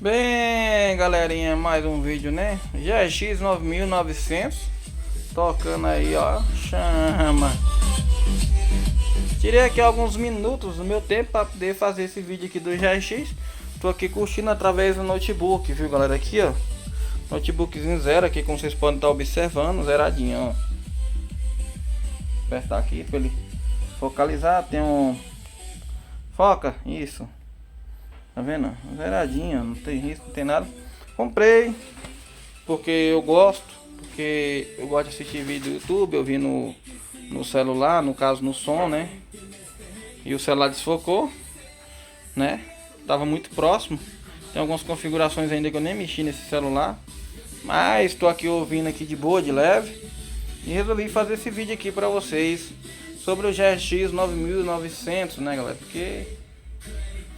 Bem, galerinha, mais um vídeo, né? GX 9900 tocando aí, ó, chama. Tirei aqui alguns minutos do meu tempo para poder fazer esse vídeo aqui do GX. Tô aqui curtindo através do notebook, viu, galera? Aqui, ó, notebookzinho zero aqui, como vocês podem estar observando, zeradinho, ó. Vou apertar aqui para ele focalizar. Tem um foca, isso. Tá vendo? Zeradinha, não tem risco, não tem nada. Comprei porque eu gosto, porque eu gosto de assistir vídeo do YouTube. Eu vi no celular, no caso no som, né? E o celular desfocou, né? Tava muito próximo. Tem algumas configurações ainda que eu nem mexi nesse celular, mas estou aqui ouvindo aqui de boa, de leve, e resolvi fazer esse vídeo aqui para vocês sobre o GX 9900, né, galera? Porque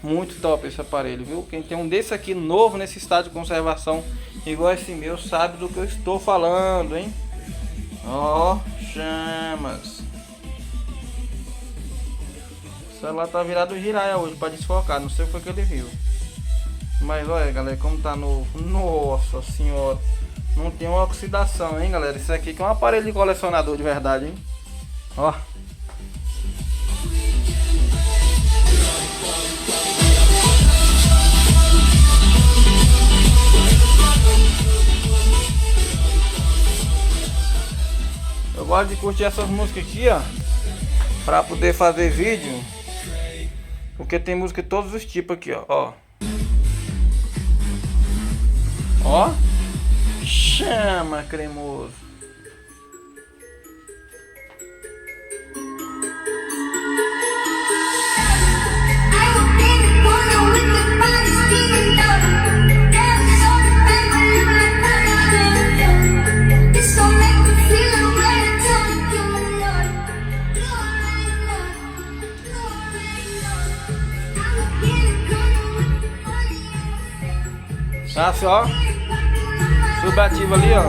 muito top esse aparelho, viu? Quem tem um desse aqui novo nesse estado de conservação igual esse meu sabe do que eu estou falando, hein? Ó, chamas. O celular tá virado giraia hoje para desfocar, não sei o que foi que ele viu. Mas olha, galera, como tá novo. Nossa senhora, não tem uma oxidação, hein, galera? Isso aqui que é um aparelho de colecionador de verdade, hein? Ó. Eu gosto de curtir essas músicas aqui, ó, pra poder fazer vídeo, porque tem música de todos os tipos aqui, ó. Ó, chama, cremoso. Tá, ó, subativo ali, ó.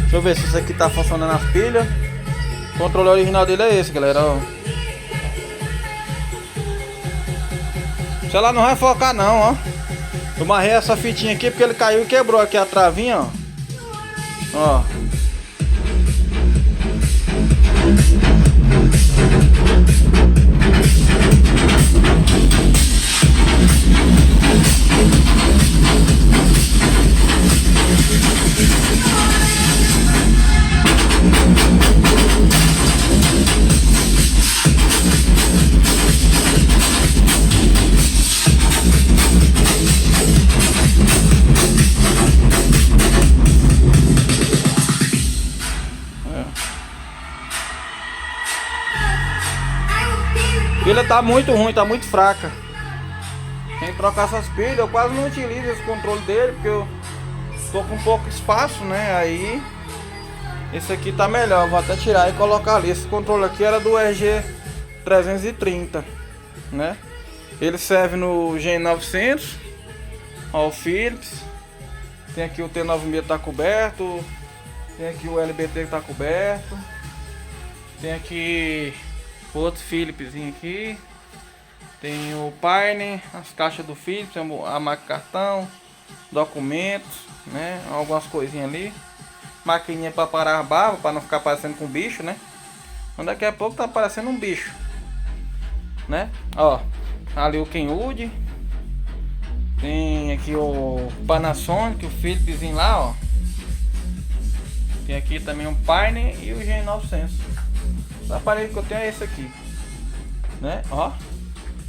Deixa eu ver se isso aqui tá funcionando as pilhas. O controle original dele é esse, galera, ó. O celular não vai focar não, ó. Eu amarrei essa fitinha aqui porque ele caiu e quebrou aqui a travinha, ó. Ó. A pilha tá muito ruim, tá muito fraca. Tem que trocar essas pilhas. Eu quase não utilizo esse controle dele porque eu tô com pouco espaço, né? Aí esse aqui tá melhor. Vou até tirar e colocar ali. Esse controle aqui era do RG330, né? Ele serve no G900. Ó, o Philips. Tem aqui o T96 tá coberto. Tem aqui o LBT que tá coberto. Tem aqui outro Philipszinho aqui. Tem o Pioneer, as caixas do Philips, a marca cartão, documentos, né? Algumas coisinhas ali. Maquininha para parar a barba, para não ficar parecendo com bicho, né? Então daqui a pouco tá parecendo um bicho, né? Ó, ali o Kenwood. Tem aqui o Panasonic, o Philipszinho lá, ó. Tem aqui também um Pioneer e o G900. O aparelho que eu tenho é esse aqui, né? Ó,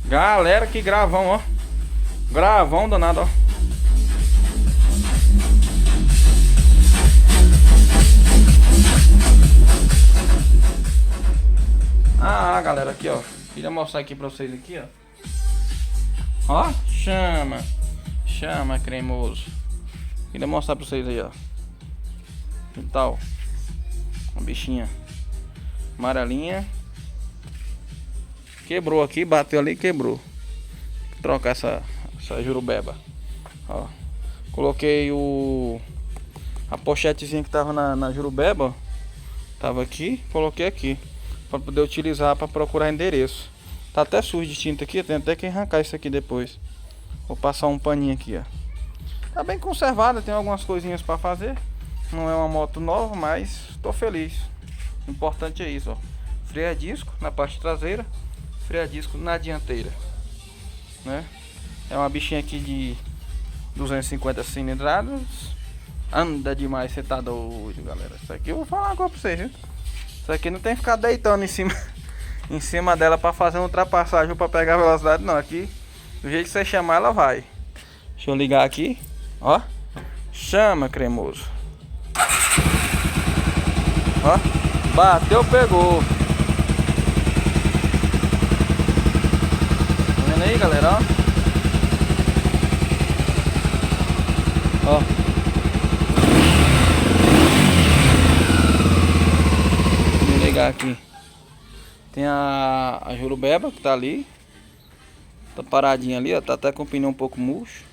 galera, que gravão, ó. Gravão danado, ó. Galera, aqui, ó. Queria mostrar aqui pra vocês aqui, ó. Ó, chama. Chama, cremoso. Queria mostrar pra vocês aí, ó. Que tal? Uma bichinha amarelinha. Quebrou aqui, bateu ali e quebrou. Vou trocar essa jurubeba. Ó. Coloquei a pochetezinha que tava na jurubeba, ó. Tava aqui, coloquei aqui. para poder utilizar para procurar endereço. Tá até sujo de tinta aqui, tem até que arrancar isso aqui depois. Vou passar um paninho aqui, ó. Tá bem conservada, tem algumas coisinhas para fazer. Não é uma moto nova, mas tô feliz. O importante é isso, ó. Freio a disco na parte traseira, freio a disco na dianteira, né? É uma bichinha aqui de 250 cilindradas. Anda demais, você tá doido, galera. Isso aqui eu vou falar uma coisa pra vocês, viu? Isso aqui não tem que ficar deitando em cima dela pra fazer uma ultrapassagem ou pra pegar velocidade, não. Aqui, do jeito que você chamar, ela vai. Deixa eu ligar aqui, ó. Chama, cremoso. Ó, bateu, pegou. Tá vendo aí, galera, ó. Ó. Vou ligar aqui. Tem a Jurubeba que tá ali. Tá paradinha ali, ó. Tá até com o pneu um pouco murcho.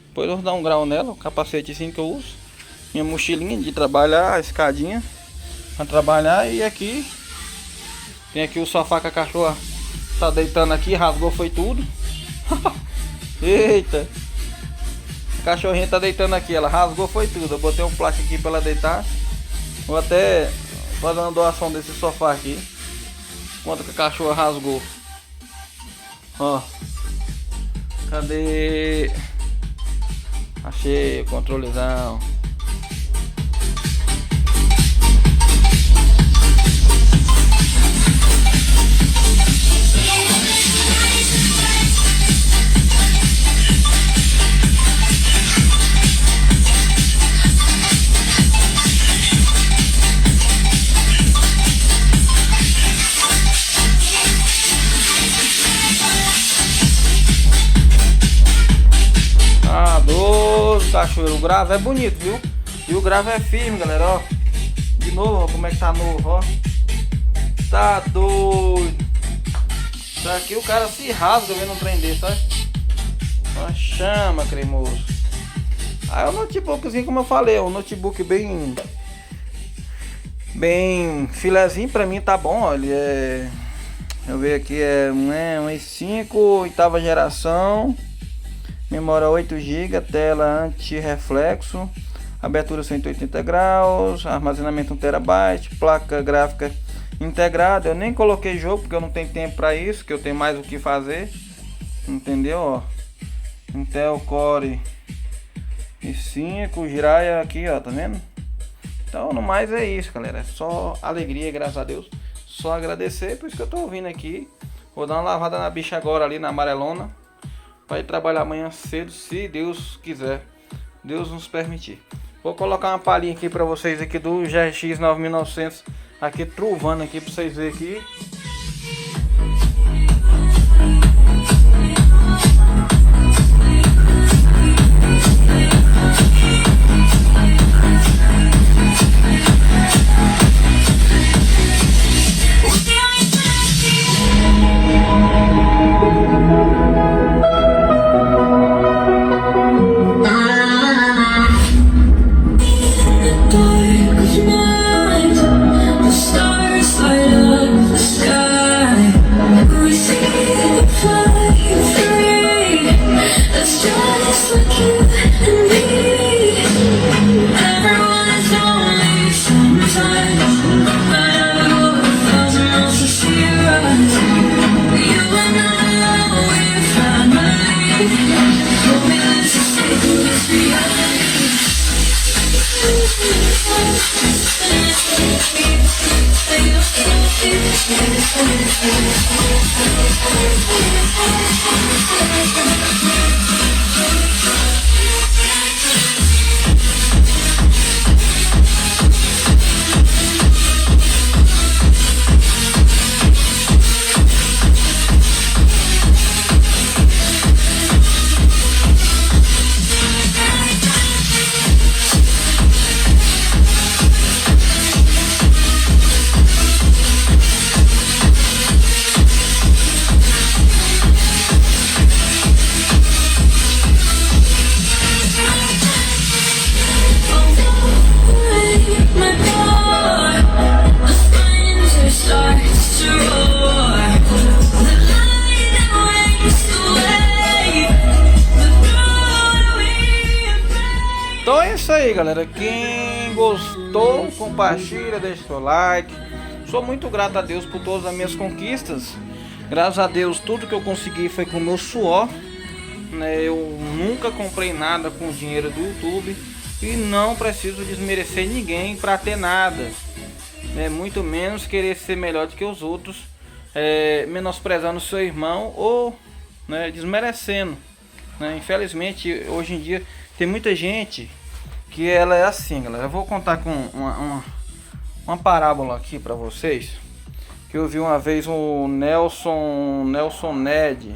Depois eu vou dar um grau nela, o capacetezinho que eu uso. Minha mochilinha de trabalhar, a escadinha pra trabalhar. E aqui tem aqui o sofá que a cachorra tá deitando aqui, rasgou foi tudo. Eita, a cachorrinha tá deitando aqui, ela rasgou foi tudo. Eu botei um plástico aqui pra ela deitar. Vou até fazer uma doação desse sofá aqui. Quanto que a cachorra rasgou. Ó, cadê? Achei o controlezão. Cachoeiro, o grave é bonito, viu? E o grave é firme, galera, ó. De novo, ó, como é que tá novo, ó. Tá doido. Isso aqui o cara se rasga vendo um trem desse, ó. Uma chama, cremoso. Aí o notebookzinho, como eu falei, é um notebook bem filezinho, pra mim tá bom, ó. Ele é... Deixa eu ver aqui, é um i5, 8ª geração. Memória 8 GB, tela anti-reflexo, abertura 180 graus, armazenamento 1 TB, placa gráfica integrada. Eu nem coloquei jogo porque eu não tenho tempo para isso, que eu tenho mais o que fazer. Entendeu? Ó, Intel Core i5, Jiraiya aqui, ó, tá vendo? Então, no mais é isso, galera. É só alegria, graças a Deus. Só agradecer, por isso que eu tô vindo aqui. Vou dar uma lavada na bicha agora ali na amarelona. Vai trabalhar amanhã cedo, se Deus quiser, Deus nos permitir. Vou colocar uma palhinha aqui para vocês aqui do GRX 9900 aqui truvando aqui para vocês verem aqui. aí, galera. Quem gostou, compartilha, deixa seu like. Sou muito grato a Deus por todas as minhas conquistas. Graças a Deus, tudo que eu consegui foi com o meu suor, né? Eu nunca comprei nada com dinheiro do YouTube e não preciso desmerecer ninguém para ter nada, né? Muito menos querer ser melhor do que os outros, menosprezando seu irmão ou, né, desmerecendo, né? Infelizmente, hoje em dia tem muita gente que ela é assim, galera. Eu vou contar com uma parábola aqui para vocês, que eu vi uma vez o Nelson Ned,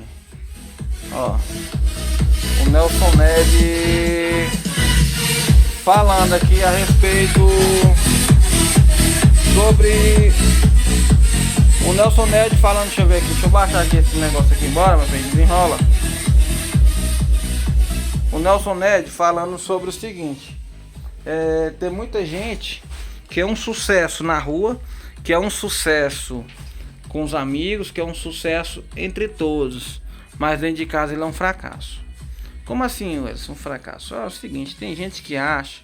ó, o Nelson Ned falando aqui a respeito sobre o Nelson Ned falando, deixa eu ver aqui, deixa eu baixar aqui esse negócio aqui embora, meu bem, desenrola. O Nelson Ned falando sobre o seguinte: tem muita gente que é um sucesso na rua, que é um sucesso com os amigos, que é um sucesso entre todos, mas dentro de casa ele é um fracasso. Como assim, Wilson, um fracasso? É o seguinte, tem gente que acha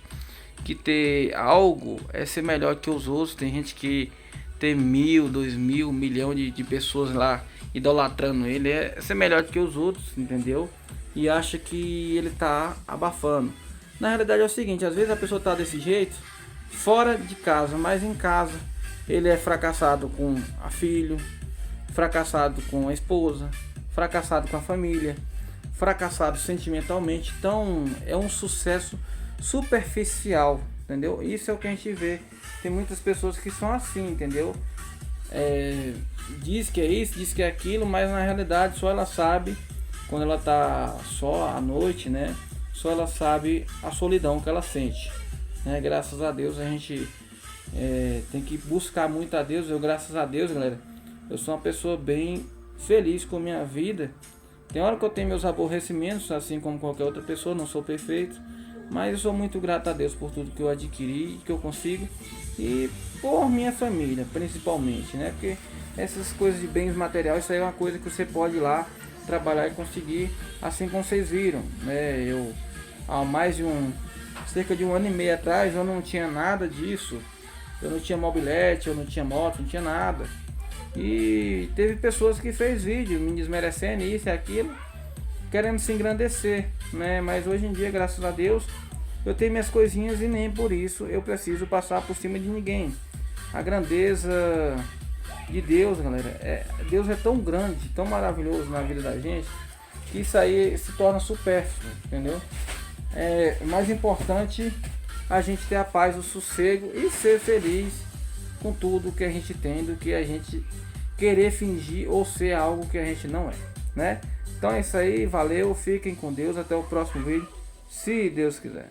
que ter algo é ser melhor que os outros. Tem gente que ter 1.000, 2.000, 1.000.000 de pessoas lá idolatrando ele é ser melhor que os outros, entendeu? E acha que ele tá abafando. Na realidade é o seguinte, às vezes a pessoa tá desse jeito fora de casa, mas em casa ele é fracassado com a filho, fracassado com a esposa, fracassado com a família, fracassado sentimentalmente. Então é um sucesso superficial, entendeu? Isso é o que a gente vê. Tem muitas pessoas que são assim, entendeu? Diz que é isso, diz que é aquilo, mas na realidade só ela sabe quando ela tá só à noite, né? Só ela sabe a solidão que ela sente, né? Graças a Deus a gente tem que buscar muito a Deus. Eu, graças a Deus, galera, eu sou uma pessoa bem feliz com a minha vida. Tem hora que eu tenho meus aborrecimentos, assim como qualquer outra pessoa, não sou perfeito, mas eu sou muito grato a Deus por tudo que eu adquiri, que eu consigo, e por minha família, principalmente, né? Porque essas coisas de bens materiais, isso aí é uma coisa que você pode ir lá trabalhar e conseguir, assim como vocês viram, né? Eu, há cerca de 1 ano e meio atrás, eu não tinha nada disso. Eu não tinha mobilete, eu não tinha moto, não tinha nada. E teve pessoas que fez vídeo me desmerecendo isso e aquilo, querendo se engrandecer, né? Mas hoje em dia, graças a Deus, eu tenho minhas coisinhas e nem por isso eu preciso passar por cima de ninguém. A grandeza de Deus, galera, Deus é tão grande, tão maravilhoso na vida da gente, que isso aí se torna supérfluo, entendeu? É mais importante a gente ter a paz, o sossego e ser feliz com tudo que a gente tem, do que a gente querer fingir ou ser algo que a gente não é, né? Então é isso aí, valeu, fiquem com Deus, até o próximo vídeo, se Deus quiser.